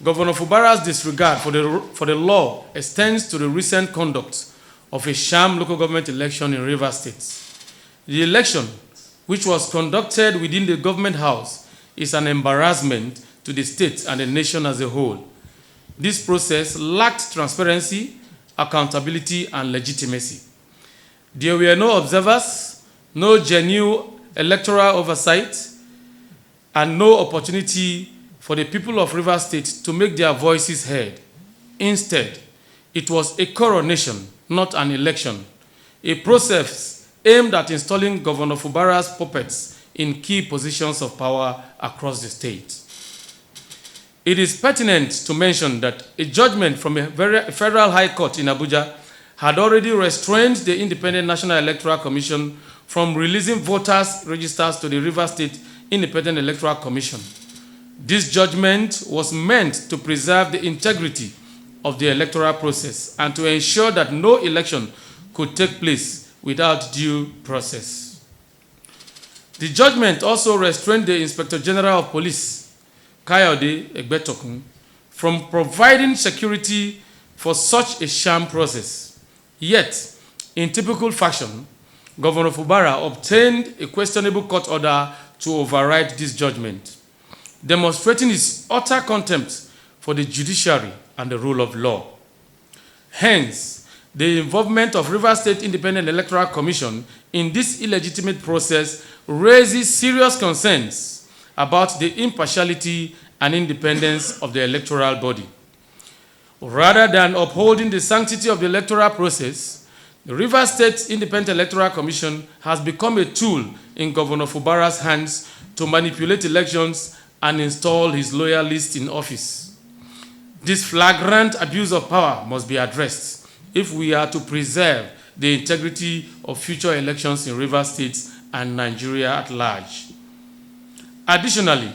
Governor Fubara's disregard for the law extends to the recent conduct of a sham local government election in Rivers State. The election, which was conducted within the government house, is an embarrassment to the state and the nation as a whole. This process lacked transparency, accountability, and legitimacy. There were no observers, no genuine electoral oversight, and no opportunity for the people of Rivers State to make their voices heard. Instead, it was a coronation, not an election, a process aimed at installing Governor Fubara's puppets in key positions of power across the state. It is pertinent to mention that a judgment from a federal high court in Abuja had already restrained the Independent National Electoral Commission from releasing voters' registers to the Rivers State Independent Electoral Commission. This judgment was meant to preserve the integrity of the electoral process and to ensure that no election could take place without due process. The judgment also restrained the Inspector General of Police, Kayode Egbetokun, from providing security for such a sham process. Yet, in typical fashion, Governor Fubara obtained a questionable court order to override this judgment, demonstrating his utter contempt for the judiciary and the rule of law. Hence, the involvement of Rivers State Independent Electoral Commission in this illegitimate process raises serious concerns about the impartiality and independence of the electoral body. Rather than upholding the sanctity of the electoral process, the Rivers State Independent Electoral Commission has become a tool in Governor Fubara's hands to manipulate elections and install his loyalists in office. This flagrant abuse of power must be addressed if we are to preserve the integrity of future elections in Rivers State and Nigeria at large. Additionally,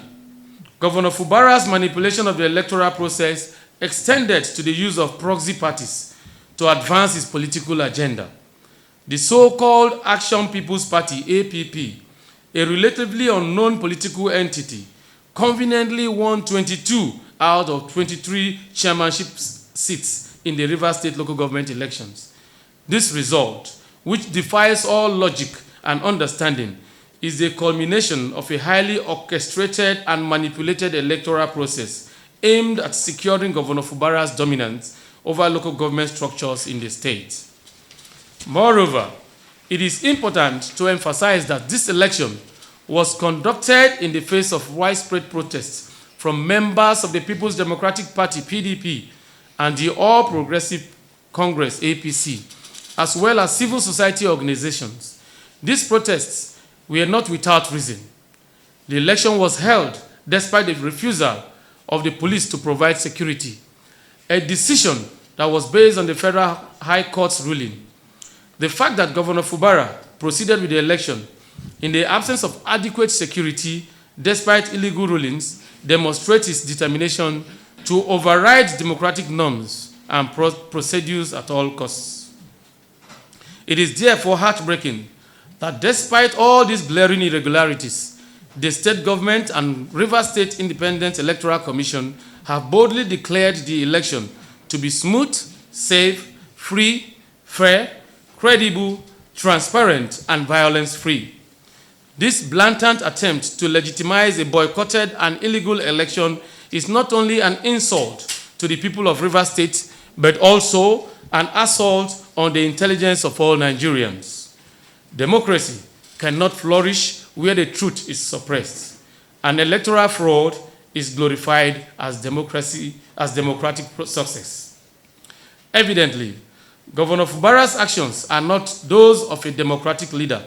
Governor Fubara's manipulation of the electoral process extended to the use of proxy parties to advance his political agenda. The so-called Action People's Party, APP, a relatively unknown political entity, conveniently won 22 out of 23 chairmanship seats in the Rivers State local government elections. This result, which defies all logic and understanding, is the culmination of a highly orchestrated and manipulated electoral process aimed at securing Governor Fubara's dominance over local government structures in the state. Moreover, it is important to emphasize that this election was conducted in the face of widespread protests from members of the People's Democratic Party, PDP, and the All Progressive Congress, APC, as well as civil society organizations. These protests were not without reason. The election was held despite the refusal of the police to provide security, a decision that was based on the Federal High Court's ruling. The fact that Governor Fubara proceeded with the election in the absence of adequate security, despite illegal rulings, demonstrates his determination to override democratic norms and procedures at all costs. It is therefore heartbreaking that despite all these glaring irregularities, the state government and Rivers State Independent Electoral Commission have boldly declared the election to be smooth, safe, free, fair, credible, transparent, and violence-free. This blatant attempt to legitimize a boycotted and illegal election is not only an insult to the people of Rivers State, but also an assault on the intelligence of all Nigerians. Democracy cannot flourish where the truth is suppressed, and electoral fraud is glorified as democratic success. Evidently, Governor Fubara's actions are not those of a democratic leader,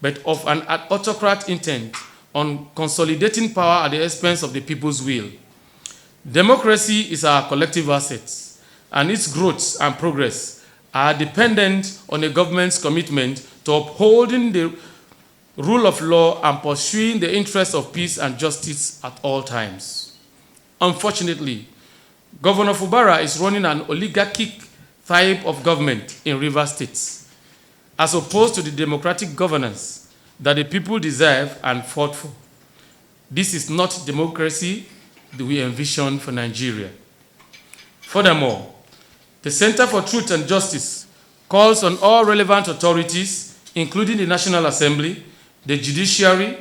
but of an autocrat intent on consolidating power at the expense of the people's will. Democracy is our collective asset, and its growth and progress are dependent on a government's commitment to upholding the rule of law and pursuing the interests of peace and justice at all times. Unfortunately, Governor Fubara is running an oligarchic type of government in Rivers State, as opposed to the democratic governance that the people deserve and fought for. This is not democracy, we envision for Nigeria. Furthermore, the Center for Truth and Justice calls on all relevant authorities, including the National Assembly, the judiciary,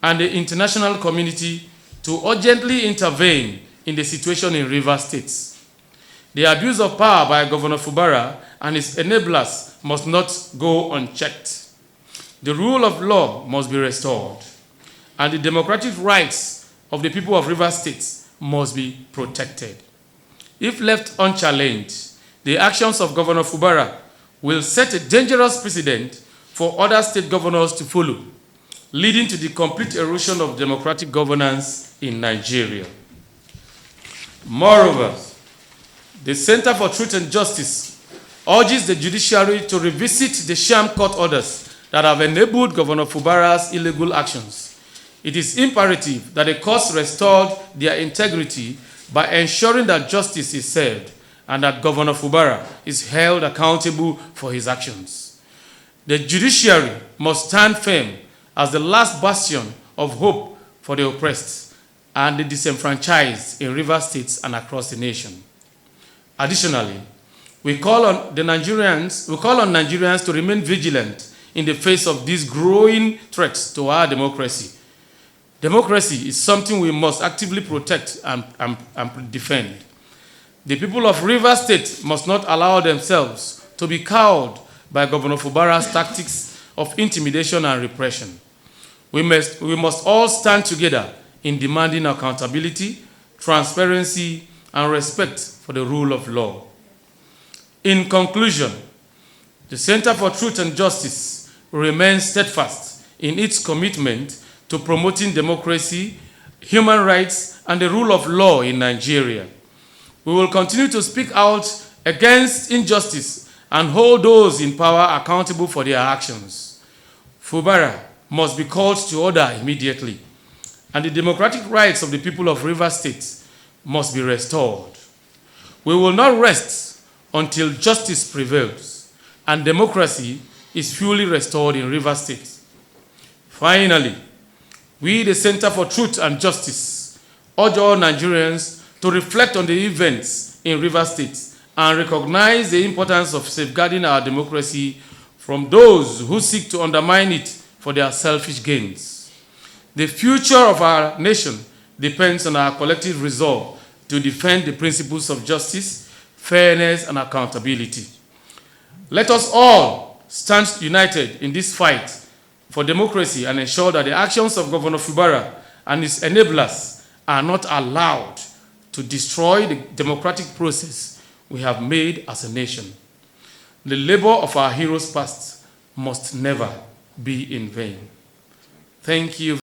and the international community, to urgently intervene in the situation in Rivers State. The abuse of power by Governor Fubara and his enablers must not go unchecked. The rule of law must be restored, and the democratic rights of the people of Rivers State must be protected. If left unchallenged, the actions of Governor Fubara will set a dangerous precedent for other state governors to follow, leading to the complete erosion of democratic governance in Nigeria. Moreover, the Center for Truth and Justice urges the judiciary to revisit the sham court orders that have enabled Governor Fubara's illegal actions. It is imperative that the courts restore their integrity by ensuring that justice is served and that Governor Fubara is held accountable for his actions. The judiciary must stand firm as the last bastion of hope for the oppressed and the disenfranchised in Rivers State and across the nation. Additionally, we call on Nigerians to remain vigilant in the face of these growing threats to our democracy. Democracy is something we must actively protect and defend. The people of Rivers State must not allow themselves to be cowed by Governor Fubara's tactics of intimidation and repression. We must all stand together in demanding accountability, transparency, and respect for the rule of law. In conclusion, the Center for Truth and Justice remains steadfast in its commitment to promoting democracy, human rights, and the rule of law in Nigeria. We will continue to speak out against injustice and hold those in power accountable for their actions. Fubara must be called to order immediately, and the democratic rights of the people of Rivers State must be restored. We will not rest until justice prevails and democracy is fully restored in Rivers State. Finally, we, the Center for Truth and Justice, urge all Nigerians to reflect on the events in Rivers State and recognize the importance of safeguarding our democracy from those who seek to undermine it for their selfish gains. The future of our nation depends on our collective resolve to defend the principles of justice, fairness, and accountability. Let us all stand united in this fight for democracy and ensure that the actions of Governor Fubara and his enablers are not allowed to destroy the democratic process we have made as a nation. The labor of our heroes past must never be in vain. Thank you.